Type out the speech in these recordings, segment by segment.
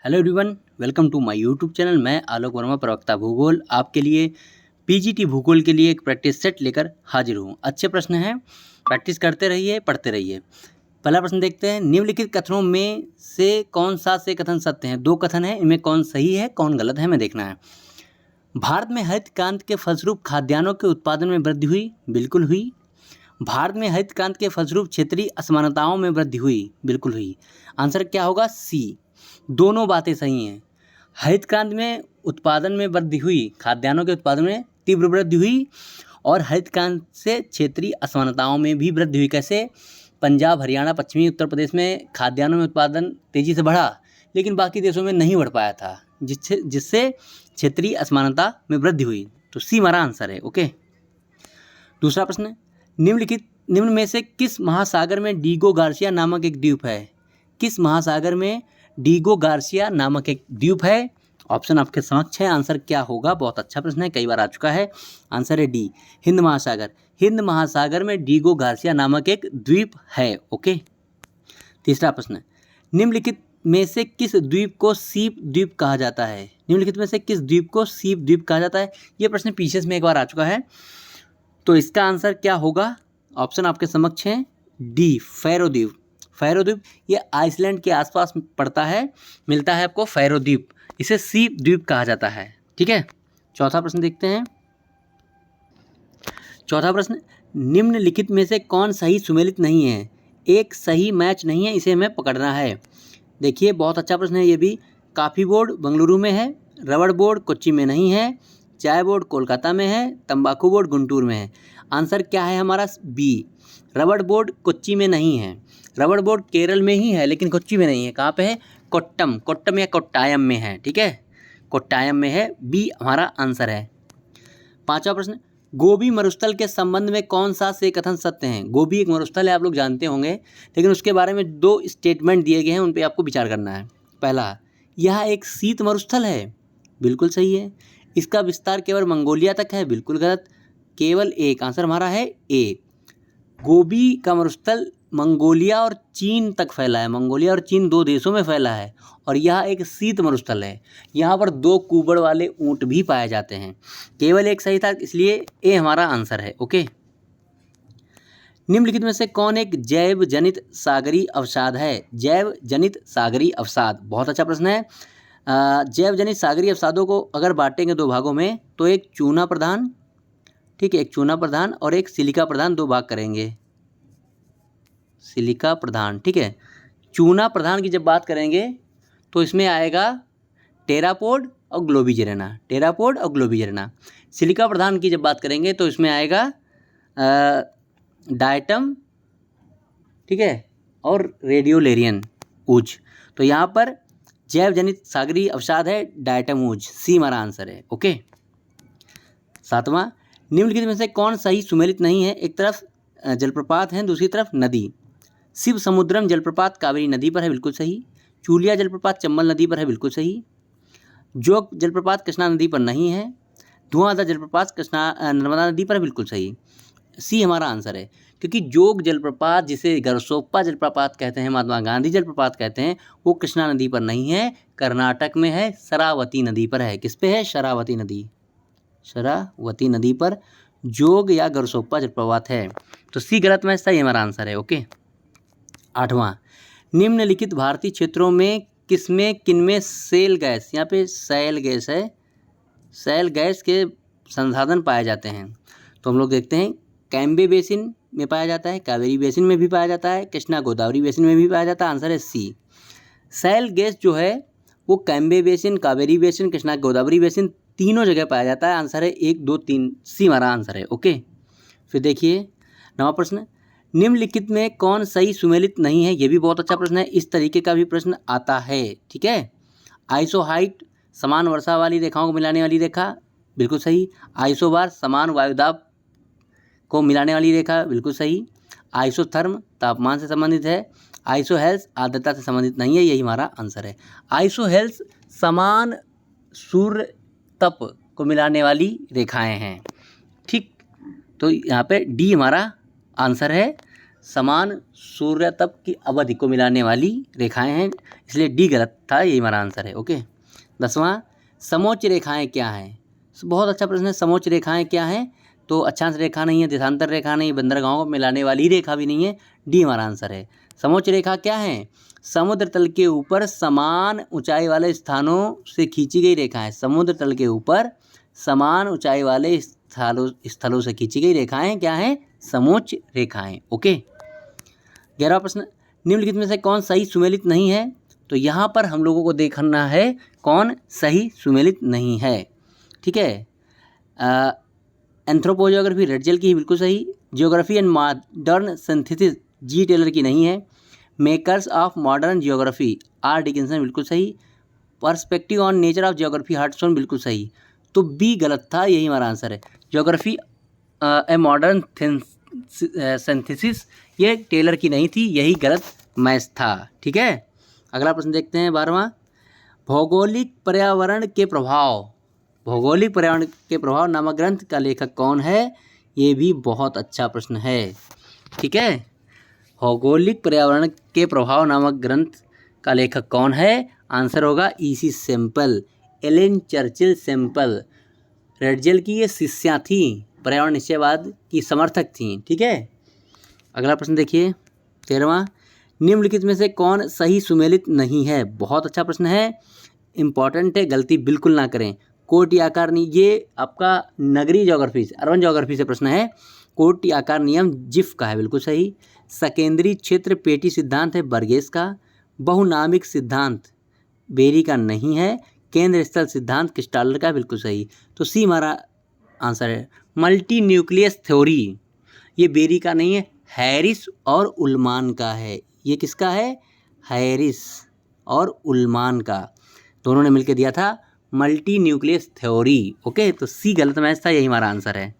Hello everyone, welcome to my YouTube channel. मैं आलोक वर्मा, प्रवक्ता भूगोल, आपके लिए पीजीटी भूगोल के लिए एक प्रैक्टिस सेट लेकर हाजिर हूँ। अच्छे प्रश्न हैं, प्रैक्टिस करते रहिए, पढ़ते रहिए। पहला प्रश्न देखते हैं, निम्नलिखित कथनों में से कौन सा से कथन सत्य है। दो कथन है, इनमें कौन सही है कौन गलत है हमें देखना है। भारत में हरित क्रांति के फलस्वरूप खाद्यान्नों के उत्पादन में वृद्धि हुई, बिल्कुल हुई। भारत में हरित क्रांति के फलस्वरूप क्षेत्रीय असमानताओं में वृद्धि हुई, बिल्कुल हुई। आंसर क्या होगा? सी। दोनों बातें सही हैं। हरित क्रांति में उत्पादन में वृद्धि हुई, खाद्यान्नों के उत्पादन में तीव्र वृद्धि हुई, और हरित क्रांति से क्षेत्रीय असमानताओं में भी वृद्धि हुई। कैसे? पंजाब, हरियाणा, पश्चिमी उत्तर प्रदेश में खाद्यान्नों में उत्पादन तेजी से बढ़ा, लेकिन बाकी देशों में नहीं बढ़ पाया था, जिससे क्षेत्रीय असमानता में वृद्धि हुई। तो सी हमारा आंसर है। ओके। दूसरा प्रश्न, निम्न में से किस महासागर में डीगो गार्सिया नामक एक द्वीप है? किस महासागर में डीगो गार्सिया नामक एक द्वीप है? ऑप्शन आपके समक्ष है। आंसर क्या होगा? बहुत अच्छा प्रश्न है, कई बार आ चुका है। आंसर है डी, हिंद महासागर। हिंद महासागर में डीगो गार्सिया नामक एक द्वीप है। ओके। तीसरा प्रश्न, निम्नलिखित में से किस द्वीप को सीप द्वीप कहा जाता है? निम्नलिखित में से किस द्वीप को सीप द्वीप कहा जाता है? यह प्रश्न पीछे में एक बार आ चुका है, तो इसका आंसर क्या होगा? ऑप्शन आपके समक्ष है, डी, फैरो द्वीप। फैरो द्वीप ये आइसलैंड के आसपास पड़ता है, मिलता है आपको फैरो द्वीप, इसे सीप द्वीप कहा जाता है। ठीक है। चौथा प्रश्न देखते हैं। चौथा प्रश्न, निम्नलिखित में से कौन सही सुमेलित नहीं है? एक सही मैच नहीं है, इसे हमें पकड़ना है। देखिए, बहुत अच्छा प्रश्न है ये भी। कॉफ़ी बोर्ड बेंगलुरु में है, रबड़ बोर्ड कोच्चि में नहीं है, चाय बोर्ड कोलकाता में है, तंबाकू बोर्ड गुंटूर में है। आंसर क्या है हमारा? बी, रबड़ बोर्ड कोच्चि में नहीं है। रबड़ बोर्ड केरल में ही है, लेकिन कोच्चि में नहीं है। कहाँ पे है? कोट्टम या कोट्टायम में है। ठीक है, कोट्टायम में है। बी हमारा आंसर है। पांचवा प्रश्न, गोबी मरुस्थल के संबंध में कौन सा से कथन सत्य है? गोबी एक मरुस्थल है, आप लोग जानते होंगे, लेकिन उसके बारे में दो स्टेटमेंट दिए गए हैं, उन पे आपको विचार करना है। पहला, यह एक शीत मरुस्थल है, बिल्कुल सही है। इसका विस्तार केवल मंगोलिया तक है, बिल्कुल गलत। केवल एक, आंसर हमारा है ए। गोबी का मरुस्थल मंगोलिया और चीन तक फैला है। मंगोलिया और चीन दो देशों में फैला है, और यह एक शीत मरुस्थल है। यहाँ पर दो कुबड़ वाले ऊंट भी पाए जाते हैं। केवल एक सही था, इसलिए ए हमारा आंसर है। ओके। निम्नलिखित में से कौन एक जैव जनित सागरी अवसाद है? जैव जनित सागरी अवसाद, बहुत अच्छा प्रश्न है। जैव जनित सागरी अवसादों को अगर बांटेंगे दो भागों में, तो एक चूना प्रधान, ठीक है, एक चूना प्रधान और एक सिलिका प्रधान, दो भाग करेंगे। सिलिका प्रधान, ठीक है। चूना प्रधान की जब बात करेंगे तो इसमें आएगा टेरापोड और ग्लोबिजेरेना, टेरापोड और ग्लोबिजेरेना। सिलिका प्रधान की जब बात करेंगे तो इसमें आएगा डायटम, ठीक है, और रेडियोलेरियन ऊज। तो यहाँ पर जैव जनित सागरी अवसाद है डायटम ऊज, सी हमारा आंसर है। ओके। सातवां, निम्नलिखित में से कौन सही सुमेलित नहीं है? एक तरफ जलप्रपात है, दूसरी तरफ नदी। शिव समुद्रम जलप्रपात कावेरी नदी पर है, बिल्कुल सही। चूलिया जलप्रपात चंबल नदी पर है, बिल्कुल सही। जोग जलप्रपात कृष्णा नदी पर नहीं है। धुआंधार जलप्रपात नर्मदा नदी पर है, बिल्कुल सही। सी हमारा आंसर है, क्योंकि जोग जलप्रपात, जिसे गरसोप्पा जलप्रपात कहते हैं, महात्मा गांधी जलप्रपात कहते हैं, वो कृष्णा नदी पर नहीं है, कर्नाटक में है, शरावती नदी पर है। किस पे है? शरावती नदी, शरावती नदी पर जोग या गरसोप्पा जलप्रपात है। तो सी गलत में, सही हमारा आंसर है। ओके। आठवां, निम्नलिखित भारतीय क्षेत्रों में किनमें सेल गैस, यहाँ पे सैल गैस है, सैल गैस के संसाधन पाए जाते हैं? तो हम लोग देखते हैं, कैम्बे बेसिन में पाया जाता है, कावेरी बेसिन में भी पाया जाता है, कृष्णा गोदावरी बेसिन में भी पाया जाता है। आंसर है सी। सैल गैस जो है वो Cambay basin, Kaveri basin, Krishna Godavari basin, तीनों जगह पाया जाता है। आंसर है 1, 2, 3, सी हमारा आंसर है। ओके। फिर देखिए नवा प्रश्न, निम्नलिखित में कौन सही सुमेलित नहीं है? ये भी बहुत अच्छा प्रश्न है, इस तरीके का भी प्रश्न आता है। ठीक है। आइसोहाइट, समान वर्षा वाली रेखाओं को मिलाने वाली रेखा, बिल्कुल सही। आइसोबार, समान वायुदाब को मिलाने वाली रेखा, बिल्कुल सही। आइसोथर्म, तापमान से संबंधित है। आइसोहेल्स, आर्द्रता से संबंधित नहीं है, यही हमारा आंसर है। आइसोहेल्स समान सूर्य तप को मिलाने वाली रेखाएं हैं। ठीक, तो यहाँ पे डी हमारा आंसर है। समान सूर्य तप की अवधि को मिलाने वाली रेखाएं हैं, इसलिए डी गलत था, यही हमारा आंसर है। ओके। 10वां, समोच्च रेखाएं क्या हैं? बहुत अच्छा प्रश्न है। समोच्च रेखाएं क्या हैं? तो अक्षांश रेखा नहीं है, देशांतर रेखा नहीं, बंदरगाहों को मिलाने वाली रेखा भी नहीं है, डी हमारा आंसर है। समोच्च रेखा क्या है? समुद्र तल के ऊपर समान ऊंचाई वाले स्थानों से खींची गई रेखा है। समुद्र तल के ऊपर समान ऊंचाई वाले स्थलों से खींची गई रेखाएं क्या हैं? समोच्च रेखाएं। ओके। 11वां प्रश्न, निम्नलिखित में से कौन सही सुमेलित नहीं है? तो यहाँ पर हम लोगों को देखना है कौन सही सुमेलित नहीं है। ठीक है। एंथ्रोपोजियोग्राफी रेडजेल की ही बिल्कुल सही। Geography and modern synthesis G Taylor की नहीं है। Makers of modern geography R Dickinson बिल्कुल सही। Perspective on nature of geography Hartshorne बिल्कुल सही। तो बी गलत था, यही हमारा आंसर है। जियोग्राफी ए मॉडर्न सिंथेसिस ये टेलर की नहीं थी, यही गलत मैच था। ठीक है। अगला प्रश्न देखते हैं 12वां, भौगोलिक पर्यावरण के प्रभाव। भौगोलिक पर्यावरण के प्रभाव नामक ग्रंथ का लेखक कौन है? ये भी बहुत अच्छा प्रश्न है। ठीक है। भौगोलिक पर्यावरण के प्रभाव नामक ग्रंथ का लेखक कौन है? आंसर होगा EC sample, Allen Churchill sample. Ratzel की ये शिष्या थी, पर्यावरण निश्चयवाद की समर्थक थी। ठीक है। अगला प्रश्न देखिए 13वां, निम्नलिखित में से कौन सही सुमेलित नहीं है? बहुत अच्छा प्रश्न है, इंपॉर्टेंट है, गलती बिल्कुल ना करें। कोटि आकार नहीं, ये आपका नगरीय ज्योग्राफी से, अर्बन ज्योग्राफी से प्रश्न है। कोटि आकार नियम जिफ का है, बिल्कुल सही। सकेंद्री क्षेत्र पेटी सिद्धांत है बर्गेस का। बहुनामिक सिद्धांत बेरी का नहीं है। केंद्र स्थल सिद्धांत क्रिस्टालर का, बिल्कुल सही। तो सी हमारा आंसर है। मल्टी न्यूक्लियस थ्योरी ये बेरी का नहीं है, हैरिस और उल्मान का है। ये किसका है? हैरिस और उल्मान का, दोनों ने मिलकर दिया था मल्टी न्यूक्लियस थ्योरी। ओके। तो सी गलत मैच था, यही हमारा आंसर है।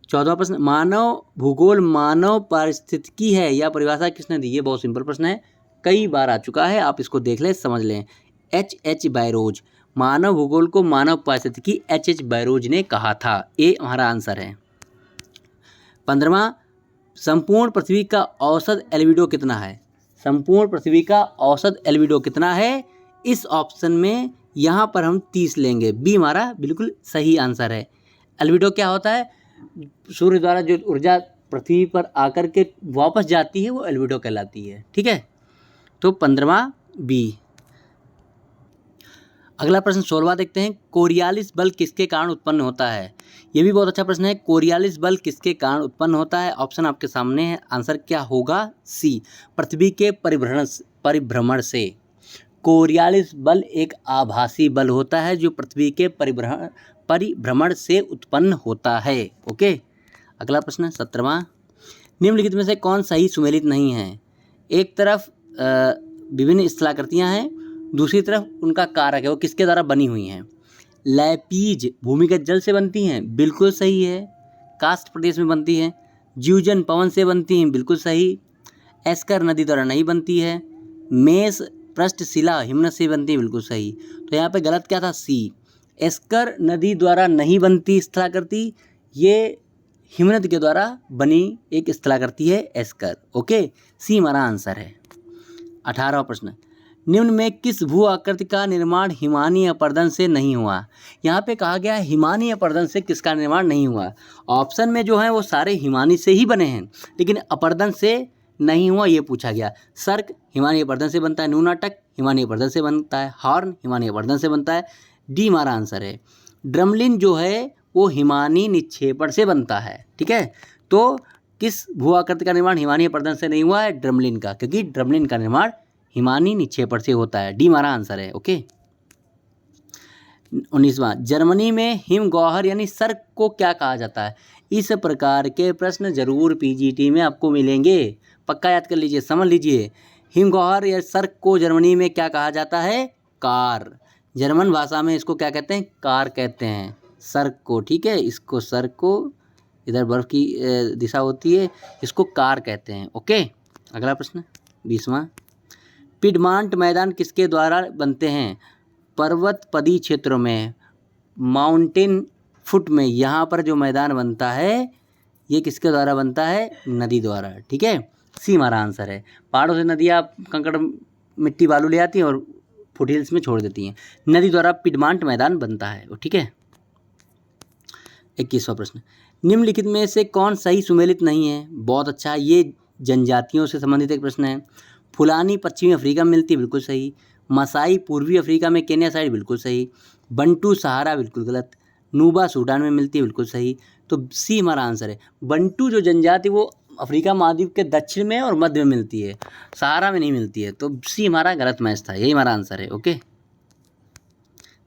14वां प्रश्न, मानव भूगोल मानव पारिस्थितिकी है या परिभाषा किसने दी? ये बहुत सिंपल प्रश्न है, कई बार आ चुका है, आप इसको देख लें, समझ लें। H.H. बैरोज। मानव भूगोल को मानव पारिस्थितिकी H.H. बैरोज ने कहा था, ये हमारा आंसर है। 15वां, संपूर्ण पृथ्वी का औसत एल्बिडो कितना है? संपूर्ण पृथ्वी का औसत एल्बिडो कितना है? इस ऑप्शन में यहाँ पर हम 30 लेंगे, बी हमारा बिल्कुल सही आंसर है। एल्बिडो क्या होता है? सूर्य द्वारा जो ऊर्जा पृथ्वी पर आकर के वापस जाती है वो एल्बिडो कहलाती है। ठीक है। तो 15वां बी। अगला प्रश्न 16वां देखते हैं, कोरियालिस बल किसके कारण उत्पन्न होता है? ये भी बहुत अच्छा प्रश्न है। कोरियालिस बल किसके कारण उत्पन्न होता है? ऑप्शन आपके सामने है, आंसर क्या होगा? सी, पृथ्वी के परिभ्रमण से। कोरियालिस बल एक आभासी बल होता है जो पृथ्वी के परिभ्रमण से उत्पन्न होता है। ओके। अगला प्रश्न 17वां, निम्नलिखित में से कौन सही सुमेलित नहीं है? एक तरफ विभिन्न स्थलाकृतियाँ हैं, दूसरी तरफ उनका कारक है, वो किसके द्वारा बनी हुई हैं? लैपीज भूमिगत जल से बनती हैं, बिल्कुल सही है। कास्ट प्रदेश में बनती हैं। ज्यूजन पवन से बनती हैं, बिल्कुल सही। एस्कर नदी द्वारा नहीं बनती है। मेस पृष्ठ शिला हिमनद से बनती है, बिल्कुल सही। तो यहाँ पे गलत क्या था? सी, एस्कर नदी द्वारा नहीं बनती स्थलाकृति, ये हिमनद के द्वारा बनी एक स्थलाकृति है एस्कर। ओके। सी हमारा आंसर है। 18वां प्रश्न, निम्न में किस भू आकृति का निर्माण हिमानी अपर्दन से नहीं हुआ? यहाँ पे कहा गया है हिमानी अपर्दन से किसका निर्माण नहीं हुआ। ऑप्शन में जो है वो सारे हिमानी से ही बने हैं, लेकिन अपर्दन से नहीं हुआ ये पूछा गया। सर्क हिमानी अपर्दन से बनता है, नूनाटक हिमानी अपर्दन से बनता है, हॉर्न हिमानी अपर्दन से बनता है, डी हमारा आंसर है। ड्रमलिन जो है वो हिमानी निक्षेपण से बनता है। ठीक है। तो किस भू आकृति का निर्माण हिमानी अपर्दन से नहीं हुआ है? ड्रमलिन का, क्योंकि ड्रमलिन का निर्माण हिमानी निक्षेपण से होता है, डी हमारा आंसर है। ओके। 19वां, जर्मनी में हिमगौहर यानी सर्क को क्या कहा जाता है? इस प्रकार के प्रश्न जरूर पीजीटी में आपको मिलेंगे, पक्का याद कर लीजिए, समझ लीजिए। हिमगौहर या सर्क को जर्मनी में क्या कहा जाता है? कार। जर्मन भाषा में इसको क्या कहते हैं? कार कहते हैं सर्क को। ठीक है। इसको सर्क को, इधर बर्फ की दिशा होती है, इसको कार कहते हैं। ओके। अगला प्रश्न 20वां, पिडमांट मैदान किसके द्वारा बनते हैं? पर्वतपदी क्षेत्रों में, माउंटेन फुट में, यहाँ पर जो मैदान बनता है ये किसके द्वारा बनता है? नदी द्वारा। ठीक है। सी हमारा आंसर है। पहाड़ों से नदियाँ कंकड़ मिट्टी बालू ले आती हैं और फुटहिल्स में छोड़ देती हैं। नदी द्वारा पिडमांट मैदान बनता है, ठीक है। 21वां प्रश्न, निम्नलिखित में से कौन सही सुमेलित नहीं है? बहुत अच्छा, ये जनजातियों से संबंधित एक प्रश्न है। फुलानी पश्चिमी अफ्रीका में मिलती है, बिल्कुल सही। मसाई पूर्वी अफ्रीका में, केन्या साइड, बिल्कुल सही। बंटू सहारा, बिल्कुल गलत। नूबा सूडान में मिलती है, बिल्कुल सही। तो सी हमारा आंसर है। बंटू जो जनजाति वो अफ्रीका महाद्वीप के दक्षिण में और मध्य में मिलती है, सहारा में नहीं मिलती है। तो सी हमारा गलत मैच था, यही हमारा आंसर है, ओके।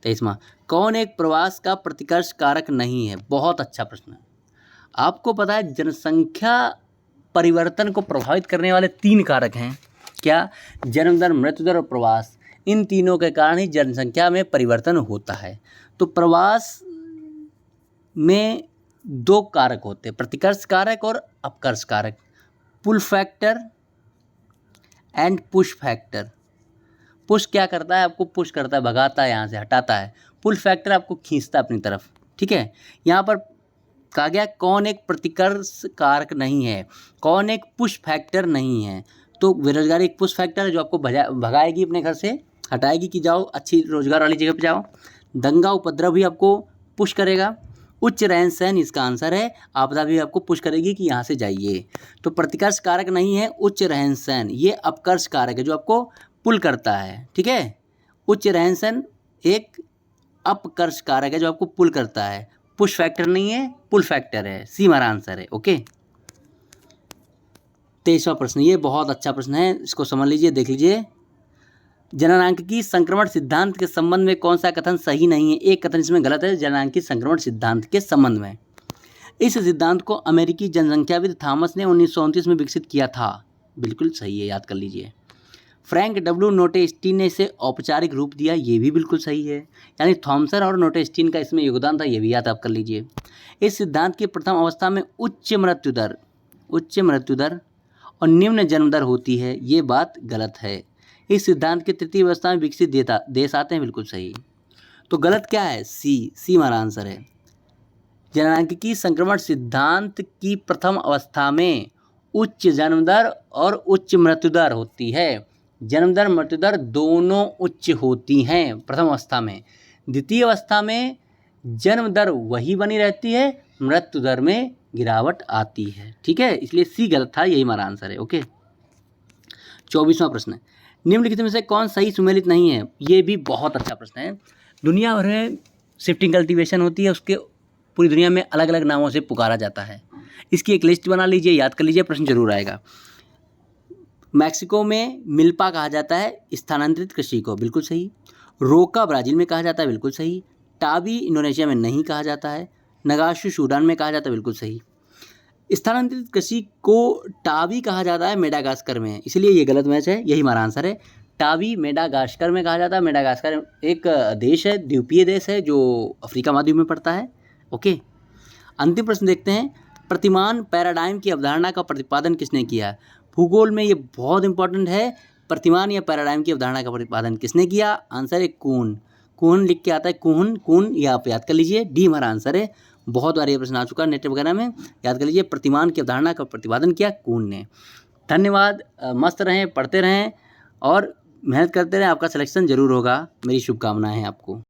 23वां, कौन एक प्रवास का प्रतिकर्ष कारक नहीं है? बहुत अच्छा प्रश्न है। आपको पता है जनसंख्या परिवर्तन को प्रभावित करने वाले 3 कारक हैं, क्या? जन्म दर, मृत्यु दर और प्रवास। इन तीनों के कारण ही जनसंख्या में परिवर्तन होता है। तो प्रवास में 2 कारक होते हैं, प्रतिकर्ष कारक और अपकर्ष कारक, pull factor and push factor. Push क्या करता है? आपको पुश करता है, भगाता है, यहाँ से हटाता है। पुल फैक्टर आपको खींचता है अपनी तरफ, ठीक है। यहाँ पर कहा गया कौन एक प्रतिकर्ष कारक नहीं है, कौन एक पुश फैक्टर नहीं है। तो बेरोजगारी एक पुश फैक्टर है जो आपको भगाएगी अपने घर से, हटाएगी कि जाओ अच्छी रोजगार वाली जगह पे जाओ। दंगा उपद्रव भी आपको पुश करेगा। उच्च रहन सहन इसका आंसर है। आपदा भी आपको पुश करेगी कि यहाँ से जाइए। तो प्रतिकर्ष कारक नहीं है उच्च रहन सहन, ये अपकर्ष कारक है जो आपको पुल करता है, ठीक है। उच्च रहन सहन एक अपकर्ष कारक है जो आपको पुल करता है, पुश फैक्टर नहीं है, पुल फैक्टर है। सी हमारा आंसर है, ओके। 23वां प्रश्न, ये बहुत अच्छा प्रश्न है, इसको समझ लीजिए, देख लीजिए। जननांकिकी संक्रमण सिद्धांत के संबंध में कौन सा कथन सही नहीं है? एक कथन इसमें गलत है, जननांकिकी संक्रमण सिद्धांत के संबंध में। इस सिद्धांत को अमेरिकी जनसंख्याविद थॉमस ने 1929 में विकसित किया था, बिल्कुल सही है, याद कर लीजिए। फ्रैंक डब्ल्यू नोटेस्टीन ने इसे औपचारिक रूप दिया, ये भी बिल्कुल सही है। यानी थॉमसन और नोटेस्टीन का इसमें योगदान था, ये भी याद आप कर लीजिए। इस सिद्धांत की प्रथम अवस्था में उच्च मृत्यु दर और निम्न जन्म दर होती है, ये बात गलत है। इस सिद्धांत के तृतीय अवस्था में विकसित देश आते हैं, बिल्कुल सही। तो गलत क्या है? सी हमारा आंसर है। जननांकिकी संक्रमण सिद्धांत की प्रथम अवस्था में उच्च जन्म दर और उच्च मृत्यु दर होती है। जन्म दर मृत्यु दर दोनों उच्च होती हैं प्रथम अवस्था में। द्वितीय अवस्था में जन्म दर वही बनी रहती है, मृत्यु दर में गिरावट आती है, ठीक है। इसलिए सी गलत था, यही हमारा आंसर है, ओके। 24वां प्रश्न, निम्नलिखित में से कौन सही सुमेलित नहीं है? ये भी बहुत अच्छा प्रश्न है। दुनिया भर में शिफ्टिंग कल्टीवेशन होती है, उसके पूरी दुनिया में अलग अलग नामों से पुकारा जाता है। इसकी एक लिस्ट बना लीजिए, याद कर लीजिए, प्रश्न जरूर आएगा। मैक्सिको में मिल्पा कहा जाता है स्थानांतरित कृषि को, बिल्कुल सही। रोका ब्राज़ील में कहा जाता है, बिल्कुल सही। टाबी इंडोनेशिया में नहीं कहा जाता है। नगाशु सूडान में कहा जाता है, बिल्कुल सही। स्थानांतरित कृषि को टाबी कहा जाता है मेडागास्कर में, इसलिए ये गलत मैच है, यही हमारा आंसर है। टाबी मेडागास्कर में कहा जाता है। मेडागास्कर एक देश है, द्वीपीय देश है जो अफ्रीका महाद्वीप में पड़ता है, ओके। अंतिम प्रश्न देखते हैं, प्रतिमान पैराडाइम की अवधारणा का प्रतिपादन किसने किया? भूगोल में ये बहुत इंपॉर्टेंट है। प्रतिमान या पैराडाइम की अवधारणा का प्रतिपादन किसने किया? आंसर है कून लिख के आता है, कून, ये आप याद कर लीजिए, डी हमारा आंसर है। बहुत बार ये प्रश्न आ चुका है नेट वगैरह में, याद कर लीजिए, प्रतिमान की अवधारणा का प्रतिपादन किया कून ने। धन्यवाद, मस्त रहें, पढ़ते रहें और मेहनत करते रहें, आपका सिलेक्शन जरूर होगा। मेरी शुभकामनाएं हैं आपको।